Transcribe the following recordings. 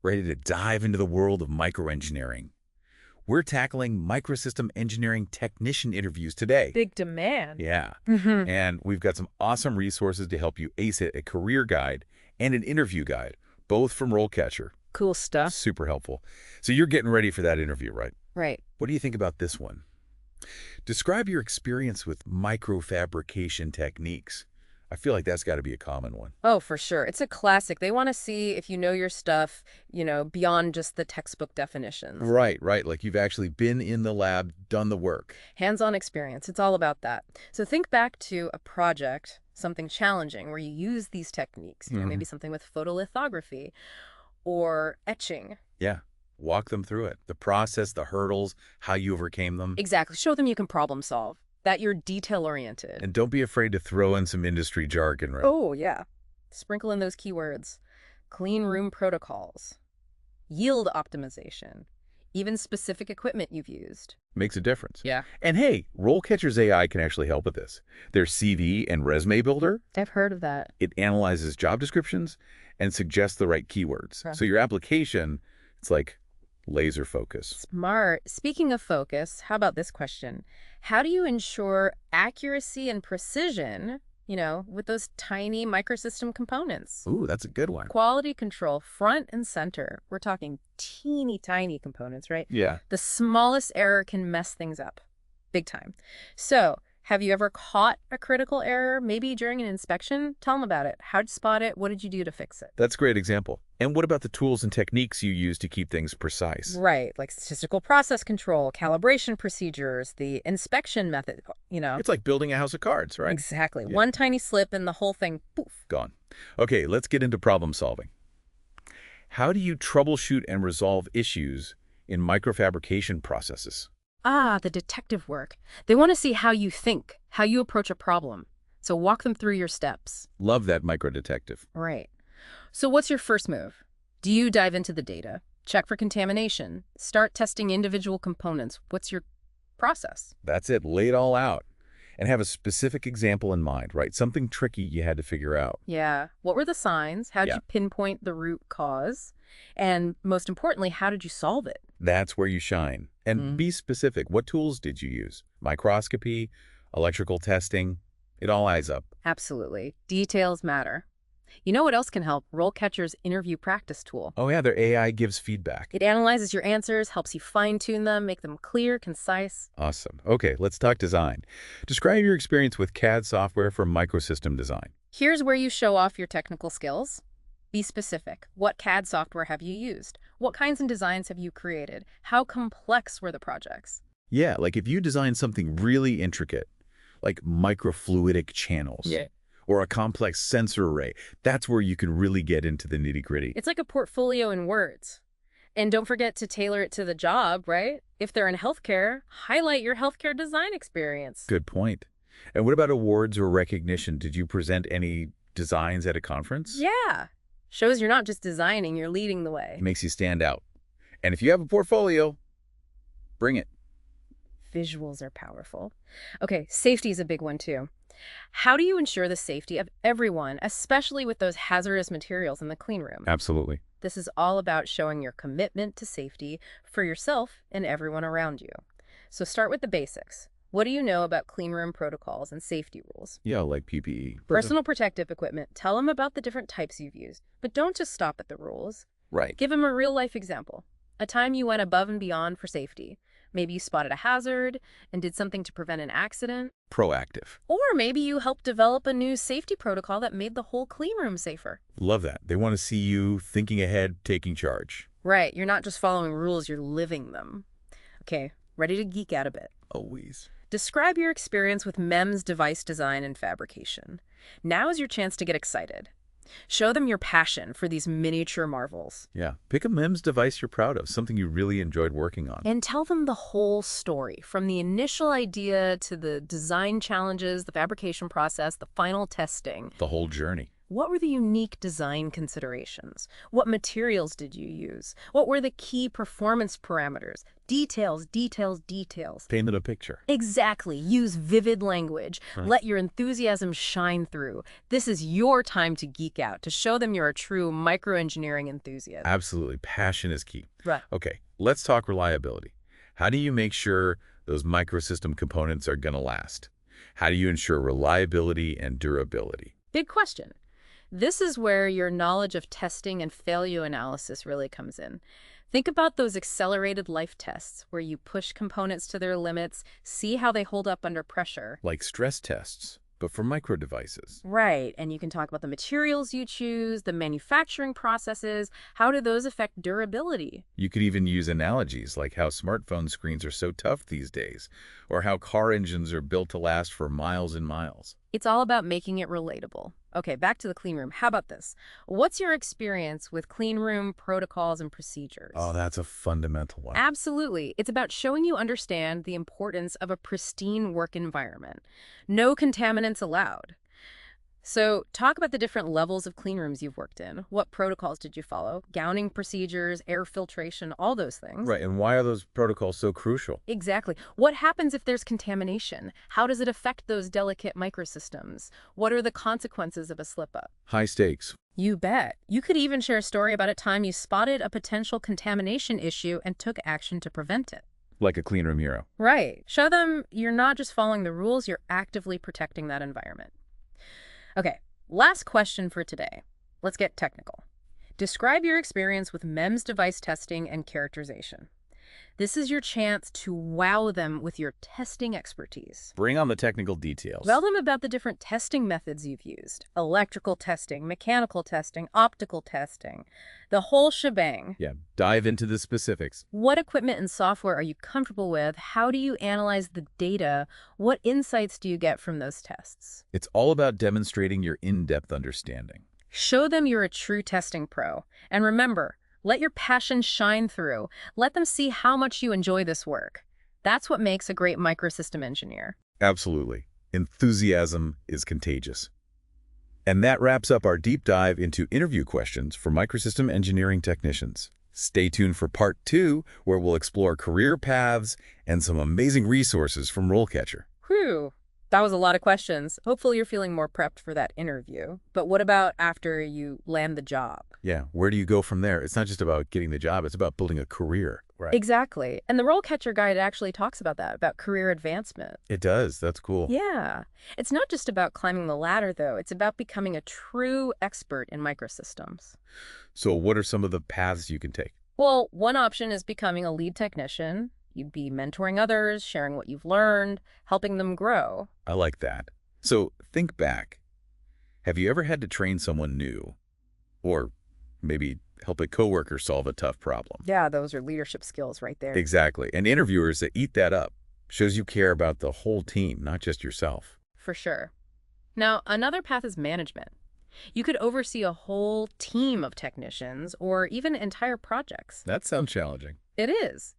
Ready to dive into the world of microengineering? We're tackling Microsystem Engineering Technician interviews today. Big demand. Yeah, Mm-hmm. and we've got some awesome resources to help you ace it, a career guide and an interview guide, both from RoleCatcher. Cool stuff. Super helpful. So you're getting ready for that interview, right? Right. What do you think about this one? Describe your experience with microfabrication techniques. I feel like that's got to be a common one. Oh, for sure. It's a classic. They want to see if you know your stuff, beyond just the textbook definitions. Right. Like you've actually been in the lab, done the work. Hands-on experience. It's all about that. So think back to a project, something challenging, where you use these techniques. Maybe something with photolithography or etching. Yeah. Walk them through it. The process, the hurdles, how you overcame them. Exactly. Show them you can problem solve, that you're detail-oriented. And don't be afraid to throw in some industry jargon, right? Oh, yeah. Sprinkle in those keywords. Clean room protocols, yield optimization, even specific equipment you've used. Makes a difference. Yeah. And hey, RoleCatcher's AI can actually help with this. Their CV and resume builder, I've heard of that. it analyzes job descriptions and suggests the right keywords. Huh. So your application, it's like laser focus. Smart. Speaking of focus, how about this question? How do you ensure accuracy and precision, with those tiny microsystem components? Ooh, that's a good one. Quality control, front and center. We're talking teeny tiny components, right? Yeah. The smallest error can mess things up. Big time. So, have you ever caught a critical error, maybe during an inspection? Tell them about it. How'd you spot it? What did you do to fix it? That's a great example. And what about the tools and techniques you use to keep things precise? Right, like statistical process control, calibration procedures, the inspection method, It's like building a house of cards, right? Exactly. Yeah. One tiny slip and the whole thing, poof. Gone. Okay, let's get into problem solving. How do you troubleshoot and resolve issues in microfabrication processes? Ah, the detective work. They want to see how you think, how you approach a problem. So walk them through your steps. Love that microdetective. Right. So what's your first move? Do you dive into the data, check for contamination, start testing individual components? What's your process? That's it. Lay it all out. And have a specific example in mind, right? Something tricky you had to figure out. Yeah. What were the signs? How did you pinpoint the root cause? And most importantly, how did you solve it? That's where you shine. And be specific. What tools did you use? Microscopy, electrical testing? It all adds up. Absolutely. Details matter. You know what else can help? RoleCatcher's interview practice tool. Oh yeah, their AI gives feedback. It analyzes your answers, helps you fine-tune them, make them clear, concise. Awesome. Okay, let's talk design. Describe your experience with CAD software for microsystem design. Here's where you show off your technical skills. Be specific. What CAD software have you used? What kinds of designs have you created? How complex were the projects? Yeah, like if you design something really intricate, like microfluidic channels. Yeah. Or a complex sensor array, that's where you can really get into the nitty-gritty. It's like a portfolio in words. And don't forget to tailor it to the job, right? If they're in healthcare, highlight your healthcare design experience. Good point. And what about awards or recognition? Did you present any designs at a conference? Yeah. Shows you're not just designing, you're leading the way. It makes you stand out. And if you have a portfolio, bring it. Visuals are powerful. Okay, safety is a big one too. How do you ensure the safety of everyone, especially with those hazardous materials in the clean room? Absolutely. This is all about showing your commitment to safety for yourself and everyone around you. So start with the basics. What do you know about clean room protocols and safety rules? Yeah, like PPE. Personal protective equipment. Tell them about the different types you've used. But don't just stop at the rules. Right. Give them a real-life example. A time you went above and beyond for safety. Maybe you spotted a hazard and did something to prevent an accident. Proactive. Or maybe you helped develop a new safety protocol that made the whole clean room safer. Love that. They want to see you thinking ahead, taking charge. Right. You're not just following rules, you're living them. Okay, ready to geek out a bit. Always. Describe your experience with MEMS device design and fabrication. Now is your chance to get excited. Show them your passion for these miniature marvels. Yeah. Pick a MEMS device you're proud of, something you really enjoyed working on. And tell them the whole story, from the initial idea to the design challenges, the fabrication process, the final testing. The whole journey. What were the unique design considerations? What materials did you use? What were the key performance parameters? Details, details, details. Painted a picture. Exactly. Use vivid language. Right. Let your enthusiasm shine through. This is your time to geek out, to show them you're a true microengineering enthusiast. Absolutely. Passion is key. Right. Okay, let's talk reliability. How do you make sure those microsystem components are going to last? How do you ensure reliability and durability? Big question. This is where your knowledge of testing and failure analysis really comes in. Think about those accelerated life tests where you push components to their limits, see how they hold up under pressure. Like stress tests, but for micro devices. Right, and you can talk about the materials you choose, the manufacturing processes, how do those affect durability? You could even use analogies like how smartphone screens are so tough these days, or how car engines are built to last for miles and miles. It's all about making it relatable. Okay, back to the clean room. How about this? What's your experience with clean room protocols and procedures? Oh, that's a fundamental one. Absolutely. It's about showing you understand the importance of a pristine work environment. No contaminants allowed. So talk about the different levels of clean rooms you've worked in. What protocols did you follow? Gowning procedures, air filtration, all those things. Right, and why are those protocols so crucial? Exactly. What happens if there's contamination? How does it affect those delicate microsystems? What are the consequences of a slip-up? High stakes. You bet. You could even share a story about a time you spotted a potential contamination issue and took action to prevent it. Like a clean room hero. Right. Show them you're not just following the rules, you're actively protecting that environment. Okay, last question for today. Let's get technical. Describe your experience with MEMS device testing and characterization. This is your chance to wow them with your testing expertise. Bring on the technical details. Tell them about the different testing methods you've used. Electrical testing, mechanical testing, optical testing, the whole shebang. Yeah, dive into the specifics. What equipment and software are you comfortable with? How do you analyze the data? What insights do you get from those tests? It's all about demonstrating your in-depth understanding. Show them you're a true testing pro. And remember, let your passion shine through. Let them see how much you enjoy this work. That's what makes a great microsystem engineer. Absolutely. Enthusiasm is contagious. And that wraps up our deep dive into interview questions for Microsystem Engineering Technicians. Stay tuned for part 2, where we'll explore career paths and some amazing resources from RoleCatcher. Whew. That was a lot of questions. Hopefully you're feeling more prepped for that interview. But what about after you land the job? Yeah, where do you go from there? It's not just about getting the job, it's about building a career. Right. Exactly. And the RoleCatcher guide actually talks about that, about career advancement. It does. That's cool. Yeah. It's not just about climbing the ladder, though. It's about becoming a true expert in microsystems. So what are some of the paths you can take? Well, one option is becoming a lead technician. You'd be mentoring others, sharing what you've learned, helping them grow. I like that. So think back. Have you ever had to train someone new? Or maybe help a coworker solve a tough problem? Yeah, those are leadership skills right there. Exactly. And interviewers that eat that up shows you care about the whole team, not just yourself. For sure. Now, another path is management. You could oversee a whole team of technicians or even entire projects. That sounds challenging. It is.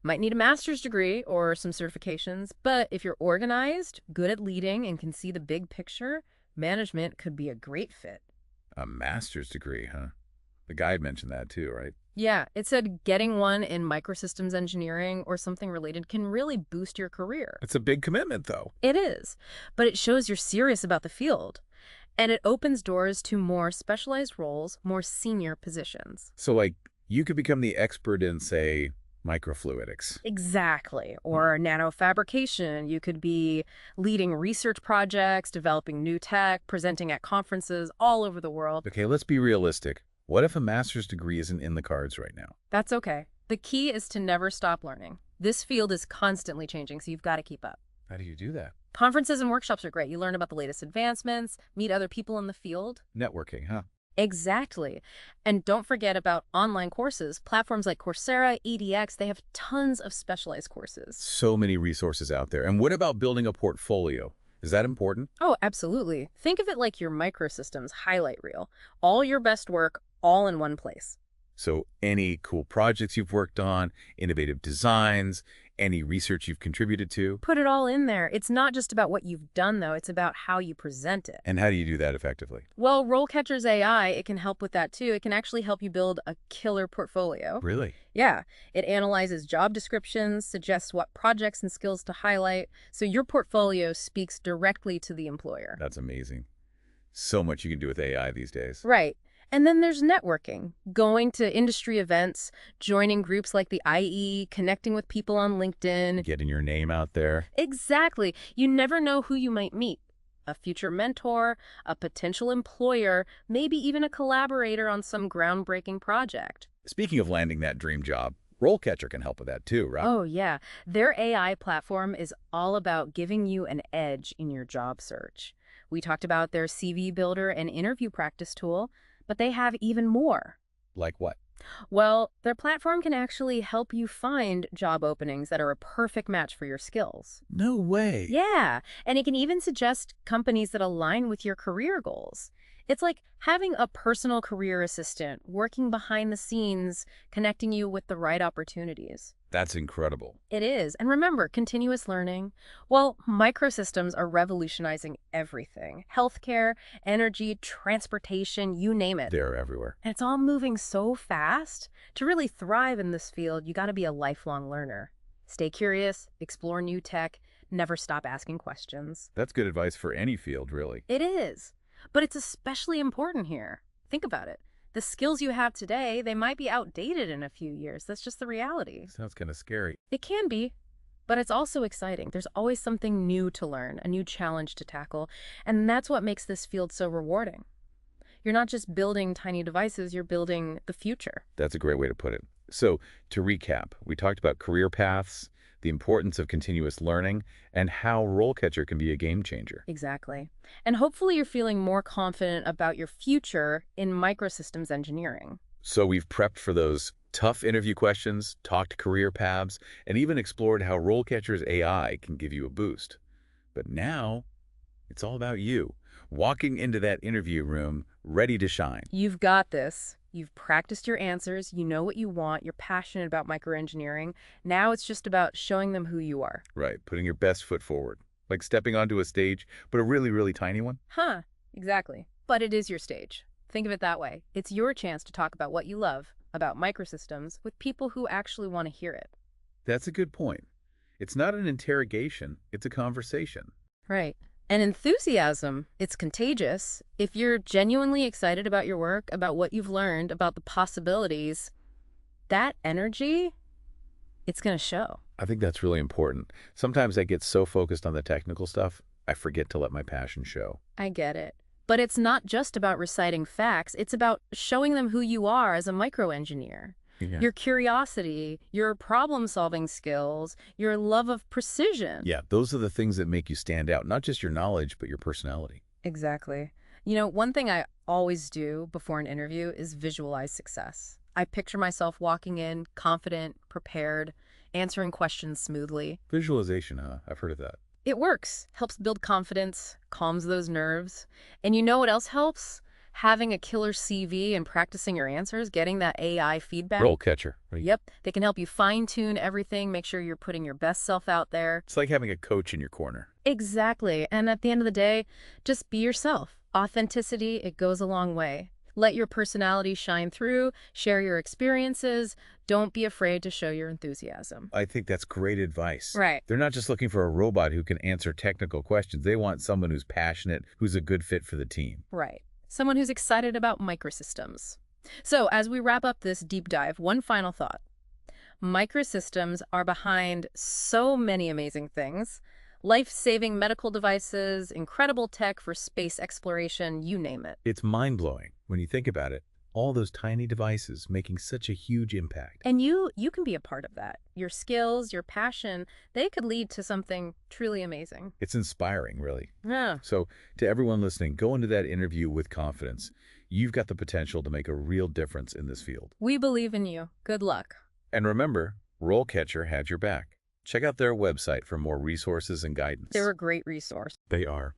Might need a master's degree or some certifications, but if you're organized, good at leading, and can see the big picture, management could be a great fit. A master's degree, huh? The guide mentioned that too, right? Yeah, it said getting one in microsystems engineering or something related can really boost your career. It's a big commitment, though. It is, but it shows you're serious about the field. And it opens doors to more specialized roles, more senior positions. So, like, you could become the expert in, say, microfluidics. Exactly. Or nanofabrication. You could be leading research projects, developing new tech, presenting at conferences all over the world. Okay, let's be realistic. What if a master's degree isn't in the cards right now? That's okay. The key is to never stop learning. This field is constantly changing, so you've got to keep up. How do you do that? Conferences and workshops are great. You learn about the latest advancements, meet other people in the field. Networking, huh? Exactly. And don't forget about online courses. Platforms like Coursera, EDX, they have tons of specialized courses. So many resources out there. And what about building a portfolio? Is that important? Oh, absolutely. Think of it like your microsystems highlight reel. All your best work, all in one place. So any cool projects you've worked on, innovative designs, any research you've contributed to. Put it all in there. It's not just about what you've done, though. It's about how you present it. And how do you do that effectively? Well, RoleCatcher's AI, it can help with that, too. It can actually help you build a killer portfolio. Really? Yeah. It analyzes job descriptions, suggests what projects and skills to highlight, so your portfolio speaks directly to the employer. That's amazing. So much you can do with AI these days. Right. And then there's networking, going to industry events, joining groups like the IE, connecting with people on LinkedIn. Getting your name out there. Exactly. You never know who you might meet. A future mentor, a potential employer, maybe even a collaborator on some groundbreaking project. Speaking of landing that dream job, RoleCatcher can help with that too, right? Oh, yeah. Their AI platform is all about giving you an edge in your job search. We talked about their CV builder and interview practice tool, but they have even more. Like what? Well, their platform can actually help you find job openings that are a perfect match for your skills. No way. Yeah, and it can even suggest companies that align with your career goals. It's like having a personal career assistant working behind the scenes, connecting you with the right opportunities. That's incredible. It is. And remember, continuous learning. Well, microsystems are revolutionizing everything. Healthcare, energy, transportation, you name it. They're everywhere. And it's all moving so fast. To really thrive in this field, you got to be a lifelong learner. Stay curious, explore new tech, never stop asking questions. That's good advice for any field, really. It is. But it's especially important here. Think about it. The skills you have today, they might be outdated in a few years. That's just the reality. Sounds kind of scary. It can be, but it's also exciting. There's always something new to learn, a new challenge to tackle, and that's what makes this field so rewarding. You're not just building tiny devices, you're building the future. That's a great way to put it. So, to recap, we talked about career paths, the importance of continuous learning, and how RoleCatcher can be a game changer. Exactly. And hopefully you're feeling more confident about your future in microsystems engineering. So we've prepped for those tough interview questions, talked career paths, and even explored how RoleCatcher's AI can give you a boost. But now, it's all about you, walking into that interview room ready to shine. You've got this. You've practiced your answers, you know what you want, you're passionate about microengineering. Now it's just about showing them who you are. Right, putting your best foot forward. Like stepping onto a stage, but a really, really tiny one. Huh, exactly. But it is your stage. Think of it that way. It's your chance to talk about what you love, about microsystems, with people who actually want to hear it. That's a good point. It's not an interrogation, it's a conversation. Right. And enthusiasm, it's contagious. If you're genuinely excited about your work, about what you've learned, about the possibilities, that energy, it's going to show. I think that's really important. Sometimes I get so focused on the technical stuff, I forget to let my passion show. I get it. But it's not just about reciting facts. It's about showing them who you are as a microengineer. Yeah. Your curiosity, your problem-solving skills, your love of precision. Yeah, those are the things that make you stand out, not just your knowledge, but your personality. Exactly. You know, one thing I always do before an interview is visualize success. I picture myself walking in, confident, prepared, answering questions smoothly. Visualization, huh? I've heard of that. It works. Helps build confidence, calms those nerves. And you know what else helps? Having a killer CV and practicing your answers, getting that AI feedback. RoleCatcher, right? Yep. They can help you fine-tune everything, make sure you're putting your best self out there. It's like having a coach in your corner. Exactly. And at the end of the day, just be yourself. Authenticity, it goes a long way. Let your personality shine through, share your experiences. Don't be afraid to show your enthusiasm. I think that's great advice. Right. They're not just looking for a robot who can answer technical questions. They want someone who's passionate, who's a good fit for the team. Right. Someone who's excited about microsystems. So as we wrap up this deep dive, one final thought. Microsystems are behind so many amazing things. Life-saving medical devices, incredible tech for space exploration, you name it. It's mind-blowing when you think about it. All those tiny devices making such a huge impact. And you can be a part of that. Your skills, your passion, they could lead to something truly amazing. It's inspiring, really. Yeah. So to everyone listening, go into that interview with confidence. You've got the potential to make a real difference in this field. We believe in you. Good luck. And remember, RoleCatcher had your back. Check out their website for more resources and guidance. They're a great resource. They are.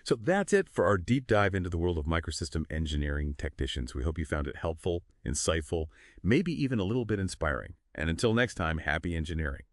So that's it for our deep dive into the world of microsystem engineering technicians. We hope you found it helpful, insightful, maybe even a little bit inspiring. And until next time, happy engineering.